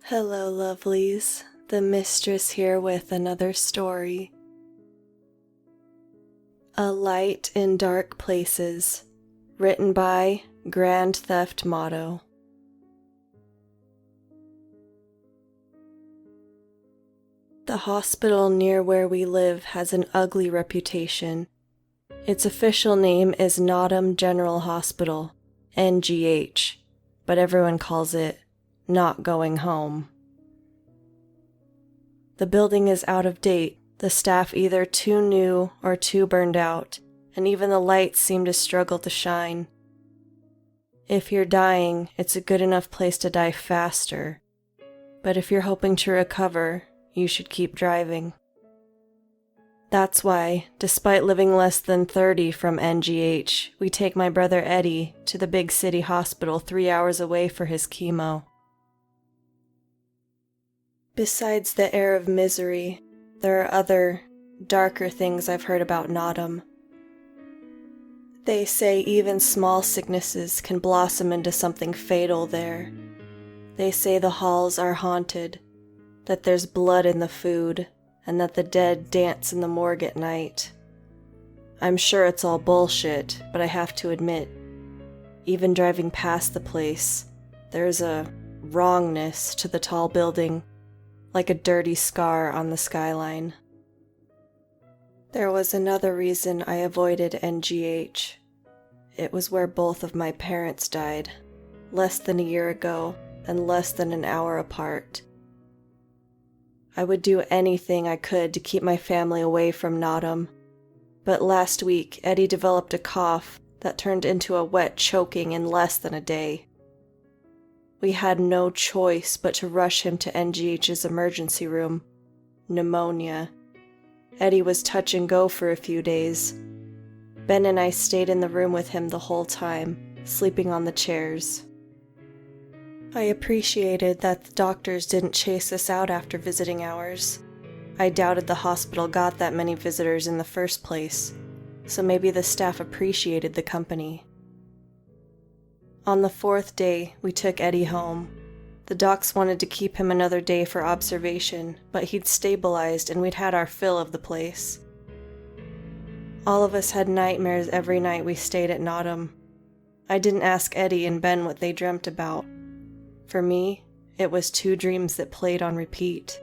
Hello, lovelies. The mistress here with another story. A Light in Dark Places, written by Grand Theft Motto. The hospital near where we live has an ugly reputation. Its official name is Nottingham General Hospital, NGH, but everyone calls it Not Going Home. The building is out of date, the staff either too new or too burned out, and even the lights seem to struggle to shine. If you're dying, it's a good enough place to die faster, but if you're hoping to recover, you should keep driving. That's why, despite living less than 30 from NGH, we take my brother Eddie to the big city hospital 3 hours away for his chemo. Besides the air of misery, there are other, darker things I've heard about Nottingham. They say even small sicknesses can blossom into something fatal there. They say the halls are haunted, that there's blood in the food, and that the dead dance in the morgue at night. I'm sure it's all bullshit, but I have to admit, even driving past the place, there's a wrongness to the tall building, like a dirty scar on the skyline. There was another reason I avoided NGH. It was where both of my parents died, less than a year ago and less than an hour apart. I would do anything I could to keep my family away from Nottingham, but last week Eddie developed a cough that turned into a wet choking in less than a day. We had no choice but to rush him to NGH's emergency room. Pneumonia. Eddie was touch and go for a few days. Ben and I stayed in the room with him the whole time, sleeping on the chairs. I appreciated that the doctors didn't chase us out after visiting hours. I doubted the hospital got that many visitors in the first place, so maybe the staff appreciated the company. On the 4th day, we took Eddie home. The docs wanted to keep him another day for observation, but he'd stabilized and we'd had our fill of the place. All of us had nightmares every night we stayed at Nottingham. I didn't ask Eddie and Ben what they dreamt about. For me, it was 2 dreams that played on repeat.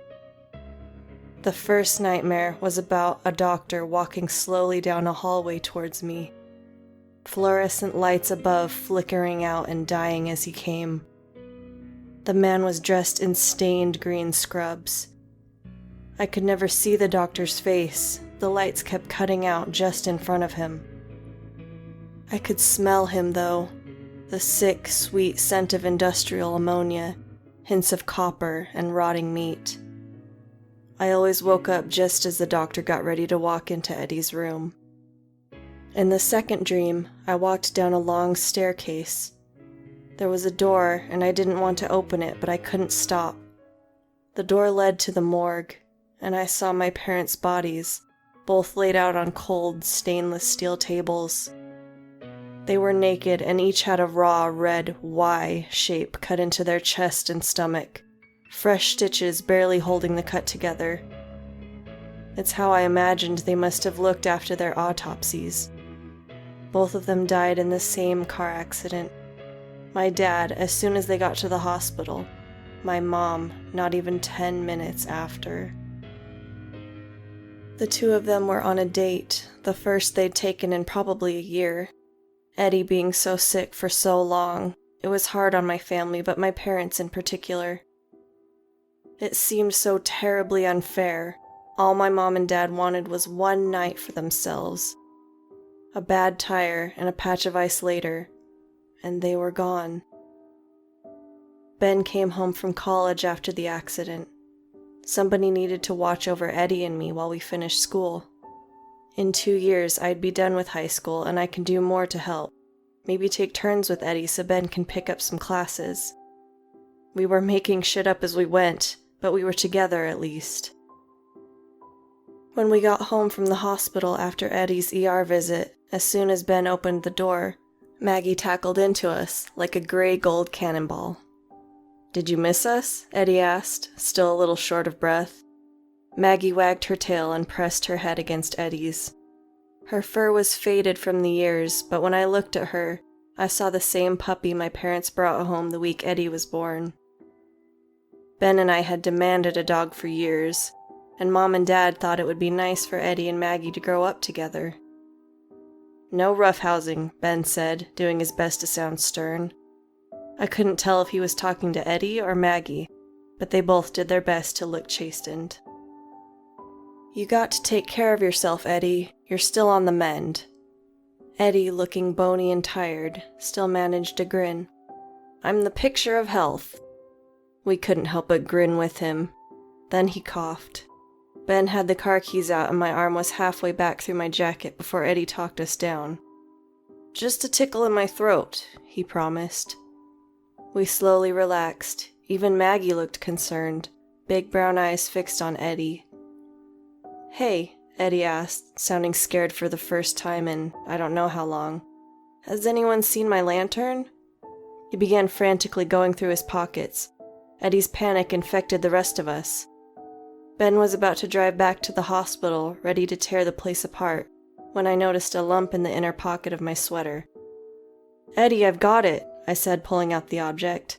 The first nightmare was about a doctor walking slowly down a hallway towards me. Fluorescent lights above flickering out and dying as he came. The man was dressed in stained green scrubs. I could never see the doctor's face. The lights kept cutting out just in front of him. I could smell him, though. The sick, sweet scent of industrial ammonia, hints of copper and rotting meat. I always woke up just as the doctor got ready to walk into Eddie's room. In the second dream, I walked down a long staircase. There was a door, and I didn't want to open it, but I couldn't stop. The door led to the morgue, and I saw my parents' bodies, both laid out on cold, stainless steel tables. They were naked and each had a raw, red Y shape cut into their chest and stomach, fresh stitches barely holding the cut together. It's how I imagined they must have looked after their autopsies. Both of them died in the same car accident. My dad, as soon as they got to the hospital. My mom, not even 10 minutes after. The 2 of them were on a date, the first they'd taken in probably a year. Eddie being so sick for so long, it was hard on my family, but my parents in particular. It seemed so terribly unfair. All my mom and dad wanted was 1 night for themselves. A bad tire and a patch of ice later, and they were gone. Ben came home from college after the accident. Somebody needed to watch over Eddie and me while we finished school. In 2 years, I'd be done with high school, and I can do more to help. Maybe take turns with Eddie so Ben can pick up some classes. We were making shit up as we went, but we were together at least. When we got home from the hospital after Eddie's ER visit, as soon as Ben opened the door, Maggie tackled into us like a gray gold cannonball. "Did you miss us?" Eddie asked, still a little short of breath. Maggie wagged her tail and pressed her head against Eddie's. Her fur was faded from the years, but when I looked at her, I saw the same puppy my parents brought home the week Eddie was born. Ben and I had demanded a dog for years, and Mom and Dad thought it would be nice for Eddie and Maggie to grow up together. "No roughhousing," Ben said, doing his best to sound stern. I couldn't tell if he was talking to Eddie or Maggie, but they both did their best to look chastened. "You got to take care of yourself, Eddie. You're still on the mend." Eddie, looking bony and tired, still managed to grin. "I'm the picture of health." We couldn't help but grin with him. Then he coughed. Ben had the car keys out and my arm was halfway back through my jacket before Eddie talked us down. "Just a tickle in my throat," he promised. We slowly relaxed. Even Maggie looked concerned, big brown eyes fixed on Eddie. "Hey," Eddie asked, sounding scared for the first time in I don't know how long. "Has anyone seen my lantern?" He began frantically going through his pockets. Eddie's panic infected the rest of us. Ben was about to drive back to the hospital, ready to tear the place apart, when I noticed a lump in the inner pocket of my sweater. "Eddie, I've got it," I said, pulling out the object.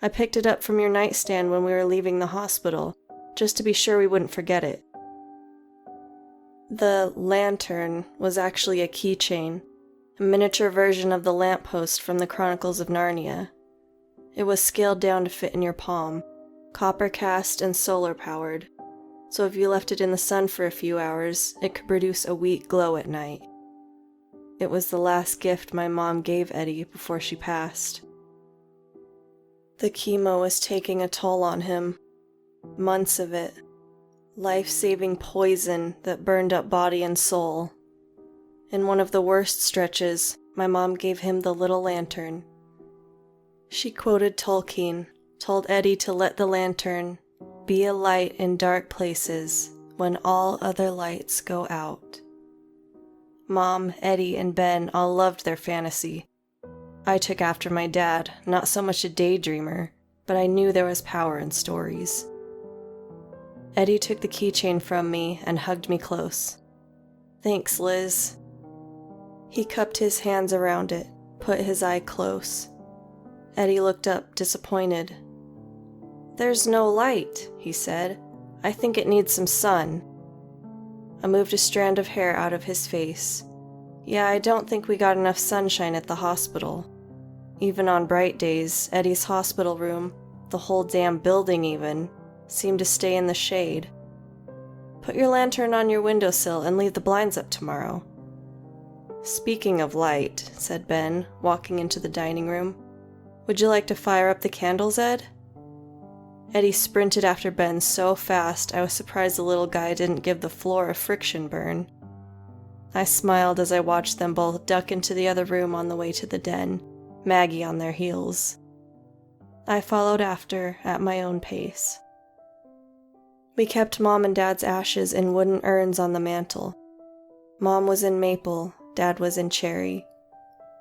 "I picked it up from your nightstand when we were leaving the hospital, just to be sure we wouldn't forget it." The lantern was actually a keychain, a miniature version of the lamppost from the Chronicles of Narnia. It was scaled down to fit in your palm, copper cast and solar powered, so if you left it in the sun for a few hours, it could produce a weak glow at night. It was the last gift my mom gave Eddie before she passed. The chemo was taking a toll on him. Months of it. Life-saving poison that burned up body and soul. In one of the worst stretches, my mom gave him the little lantern. She quoted Tolkien, told Eddie to let the lantern be a light in dark places when all other lights go out. Mom, Eddie, and Ben all loved their fantasy. I took after my dad, not so much a daydreamer, but I knew there was power in stories. Eddie took the keychain from me and hugged me close. "Thanks, Liz." He cupped his hands around it, put his eye close. Eddie looked up, disappointed. "There's no light," he said. "I think it needs some sun." I moved a strand of hair out of his face. "Yeah, I don't think we got enough sunshine at the hospital. Even on bright days, Eddie's hospital room, the whole damn building even, seemed to stay in the shade. Put your lantern on your windowsill and leave the blinds up tomorrow." "Speaking of light," said Ben, walking into the dining room, "would you like to fire up the candles, Ed?" Eddie sprinted after Ben so fast I was surprised the little guy didn't give the floor a friction burn. I smiled as I watched them both duck into the other room on the way to the den, Maggie on their heels. I followed after at my own pace. We kept Mom and Dad's ashes in wooden urns on the mantel. Mom was in maple, Dad was in cherry.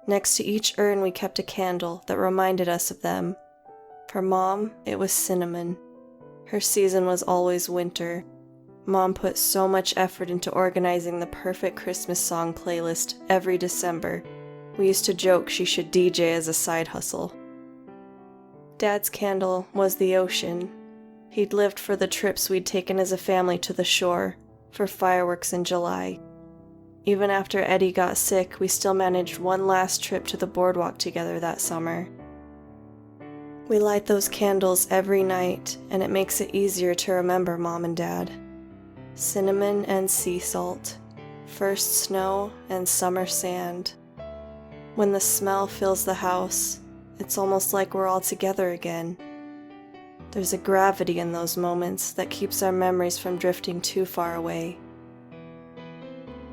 Next to each urn we kept a candle that reminded us of them. For Mom, it was cinnamon. Her season was always winter. Mom put so much effort into organizing the perfect Christmas song playlist every December. We used to joke she should DJ as a side hustle. Dad's candle was the ocean. He'd lived for the trips we'd taken as a family to the shore, for fireworks in July. Even after Eddie got sick, we still managed one last trip to the boardwalk together that summer. We light those candles every night, and it makes it easier to remember Mom and Dad. Cinnamon and sea salt, first snow and summer sand. When the smell fills the house, it's almost like we're all together again. There's a gravity in those moments that keeps our memories from drifting too far away.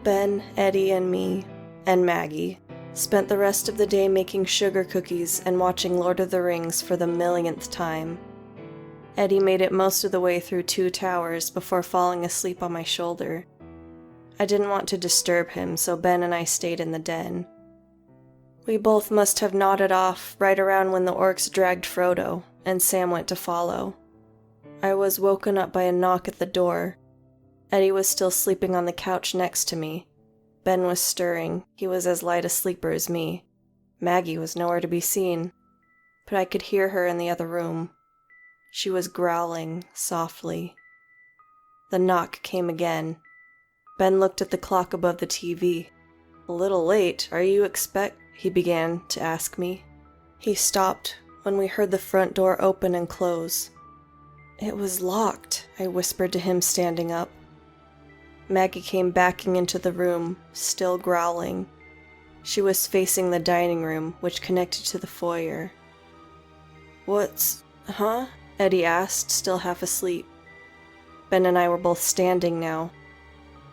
Ben, Eddie, and me, and Maggie, spent the rest of the day making sugar cookies and watching Lord of the Rings for the millionth time. Eddie made it most of the way through 2 towers before falling asleep on my shoulder. I didn't want to disturb him, so Ben and I stayed in the den. We both must have nodded off right around when the orcs dragged Frodo, and Sam went to follow. I was woken up by a knock at the door. Eddie was still sleeping on the couch next to me. Ben was stirring. He was as light a sleeper as me. Maggie was nowhere to be seen, but I could hear her in the other room. She was growling softly. The knock came again. Ben looked at the clock above the TV. "A little late, are you he began to ask me. He stopped when we heard the front door open and close. "It was locked," I whispered to him, standing up. Maggie came backing into the room, still growling. She was facing the dining room, which connected to the foyer. Huh?" Eddie asked, still half asleep. Ben and I were both standing now.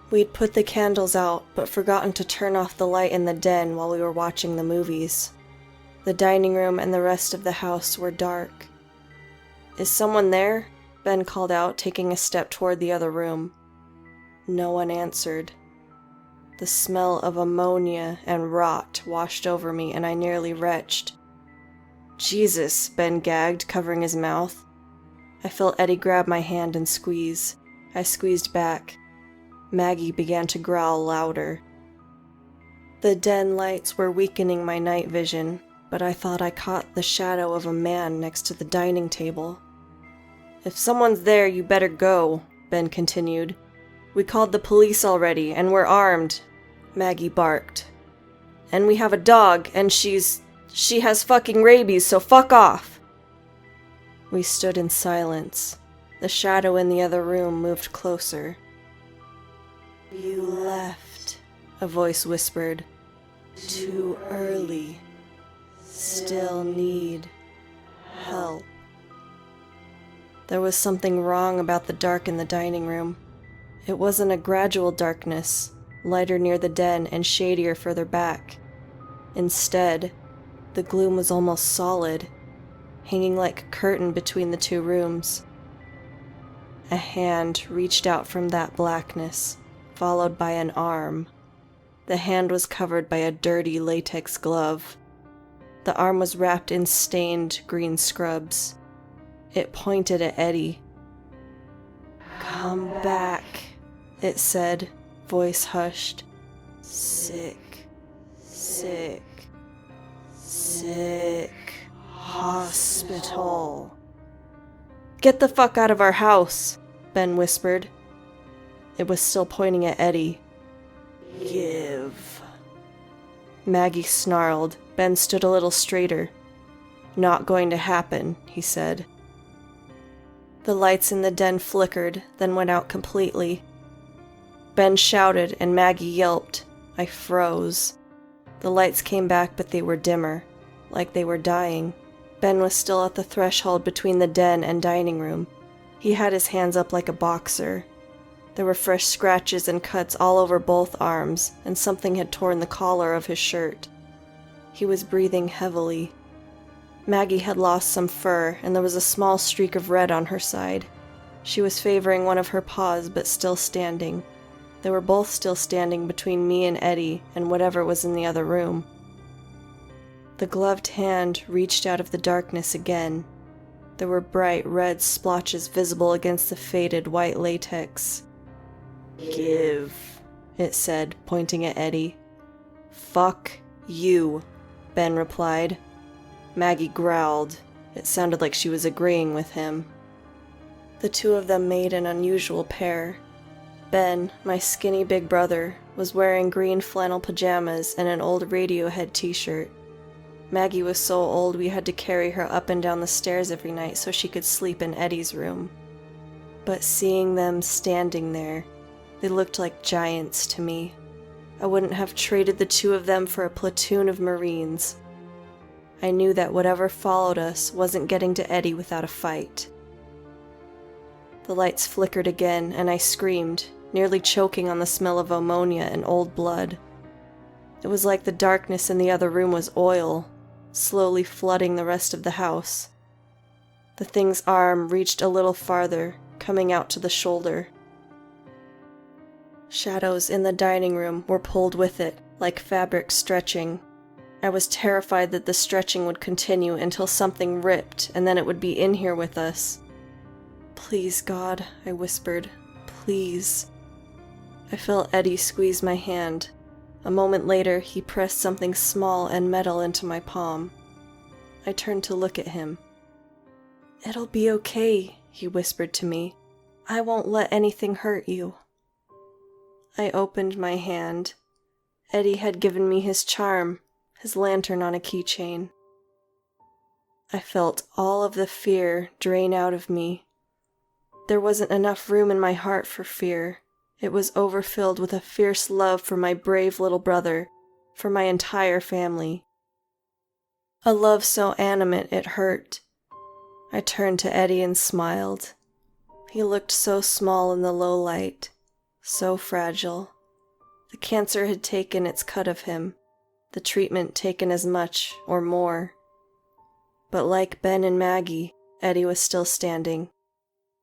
We'd put the candles out, but forgotten to turn off the light in the den while we were watching the movies. The dining room and the rest of the house were dark. "Is someone there?" Ben called out, taking a step toward the other room. No one answered. The smell of ammonia and rot washed over me, and I nearly retched. "Jesus," Ben gagged, covering his mouth. I felt Eddie grab my hand and squeeze. I squeezed back. Maggie began to growl louder. The den lights were weakening my night vision, but I thought I caught the shadow of a man next to the dining table. "If someone's there, you better go," Ben continued. "We called the police already, and we're armed," Maggie barked. "And we have a dog, and she has fucking rabies, so fuck off." We stood in silence. The shadow in the other room moved closer. "You left," a voice whispered. "Too early. Still need help." There was something wrong about the dark in the dining room. It wasn't a gradual darkness, lighter near the den and shadier further back. Instead, the gloom was almost solid, hanging like a curtain between the two rooms. A hand reached out from that blackness, followed by an arm. The hand was covered by a dirty latex glove. The arm was wrapped in stained green scrubs. It pointed at Eddie. "Come back," it said, voice hushed. "Sick, sick, sick hospital." "Get the fuck out of our house," Ben whispered. It was still pointing at Eddie. "Give." Maggie snarled. Ben stood a little straighter. "Not going to happen," he said. The lights in the den flickered, then went out completely. Ben shouted and Maggie yelped. I froze. The lights came back, but they were dimmer, like they were dying. Ben was still at the threshold between the den and dining room. He had his hands up like a boxer. There were fresh scratches and cuts all over both arms, and something had torn the collar of his shirt. He was breathing heavily. Maggie had lost some fur, and there was a small streak of red on her side. She was favoring one of her paws, but still standing. They were both still standing between me and Eddie and whatever was in the other room. The gloved hand reached out of the darkness again. There were bright red splotches visible against the faded white latex. "Give," it said, pointing at Eddie. "Fuck you," Ben replied. Maggie growled. It sounded like she was agreeing with him. The two of them made an unusual pair. Ben, my skinny big brother, was wearing green flannel pajamas and an old Radiohead t-shirt. Maggie was so old we had to carry her up and down the stairs every night so she could sleep in Eddie's room. But seeing them standing there, they looked like giants to me. I wouldn't have traded the two of them for a platoon of Marines. I knew that whatever followed us wasn't getting to Eddie without a fight. The lights flickered again, and I screamed, nearly choking on the smell of ammonia and old blood. It was like the darkness in the other room was oil, slowly flooding the rest of the house. The thing's arm reached a little farther, coming out to the shoulder. Shadows in the dining room were pulled with it, like fabric stretching. I was terrified that the stretching would continue until something ripped and then it would be in here with us. "Please, God," I whispered. "Please." I felt Eddie squeeze my hand. A moment later, he pressed something small and metal into my palm. I turned to look at him. "It'll be okay," he whispered to me. "I won't let anything hurt you." I opened my hand. Eddie had given me his charm, his lantern on a keychain. I felt all of the fear drain out of me. There wasn't enough room in my heart for fear. It was overfilled with a fierce love for my brave little brother, for my entire family. A love so animate it hurt. I turned to Eddie and smiled. He looked so small in the low light, so fragile. The cancer had taken its cut of him, the treatment taken as much or more. But like Ben and Maggie, Eddie was still standing.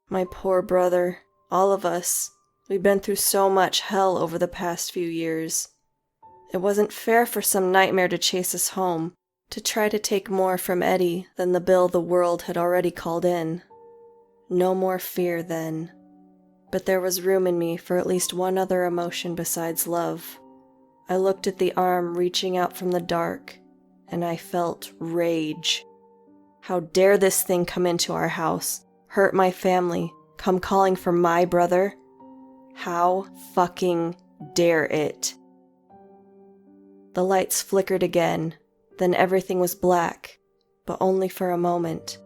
My poor brother, all of us, we'd been through so much hell over the past few years. It wasn't fair for some nightmare to chase us home, to try to take more from Eddie than the bill the world had already called in. No more fear then. But there was room in me for at least one other emotion besides love. I looked at the arm reaching out from the dark, and I felt rage. How dare this thing come into our house, hurt my family, come calling for my brother? How fucking dare it? The lights flickered again, then everything was black, but only for a moment.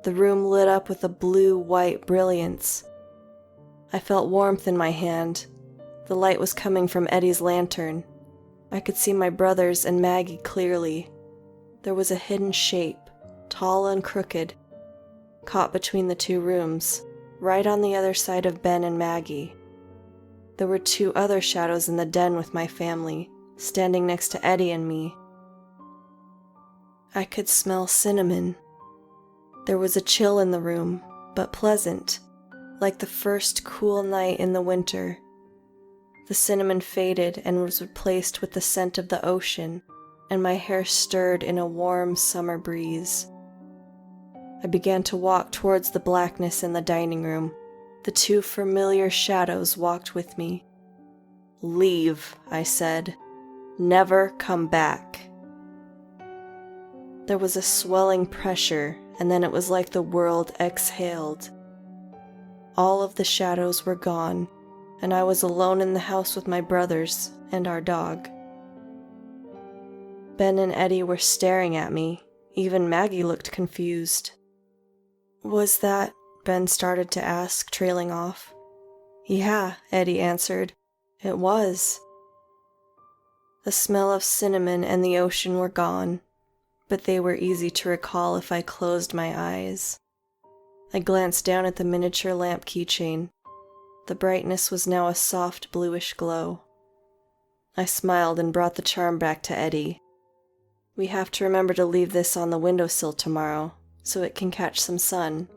The room lit up with a blue-white brilliance. I felt warmth in my hand. The light was coming from Eddie's lantern. I could see my brothers and Maggie clearly. There was a hidden shape, tall and crooked, caught between the two rooms, right on the other side of Ben and Maggie. There were two other shadows in the den with my family, standing next to Eddie and me. I could smell cinnamon. There was a chill in the room, but pleasant, like the first cool night in the winter. The cinnamon faded and was replaced with the scent of the ocean, and my hair stirred in a warm summer breeze. I began to walk towards the blackness in the dining room. The two familiar shadows walked with me. "Leave," I said. "Never come back." There was a swelling pressure, and then it was like the world exhaled. All of the shadows were gone, and I was alone in the house with my brothers and our dog. Ben and Eddie were staring at me. Even Maggie looked confused. "Was that?" Ben started to ask, trailing off. "Yeah," Eddie answered. "It was." The smell of cinnamon and the ocean were gone, but they were easy to recall if I closed my eyes. I glanced down at the miniature lamp keychain. The brightness was now a soft bluish glow. I smiled and brought the charm back to Eddie. "We have to remember to leave this on the windowsill tomorrow, so it can catch some sun.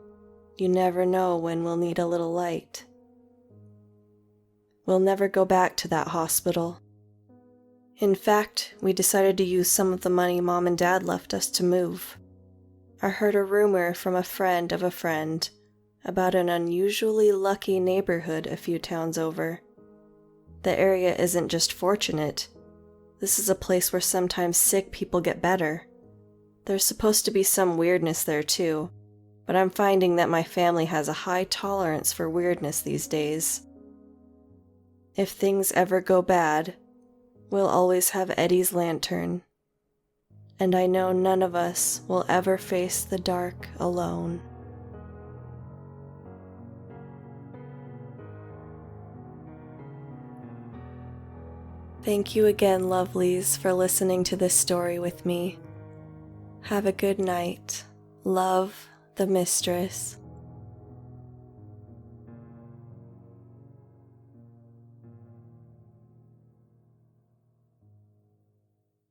You never know when we'll need a little light." We'll never go back to that hospital. In fact, we decided to use some of the money Mom and Dad left us to move. I heard a rumor from a friend of a friend about an unusually lucky neighborhood a few towns over. The area isn't just fortunate. This is a place where sometimes sick people get better. There's supposed to be some weirdness there too, but I'm finding that my family has a high tolerance for weirdness these days. If things ever go bad, we'll always have Eddie's lantern. And I know none of us will ever face the dark alone. Thank you again, lovelies, for listening to this story with me. Have a good night. Love, the Mistress.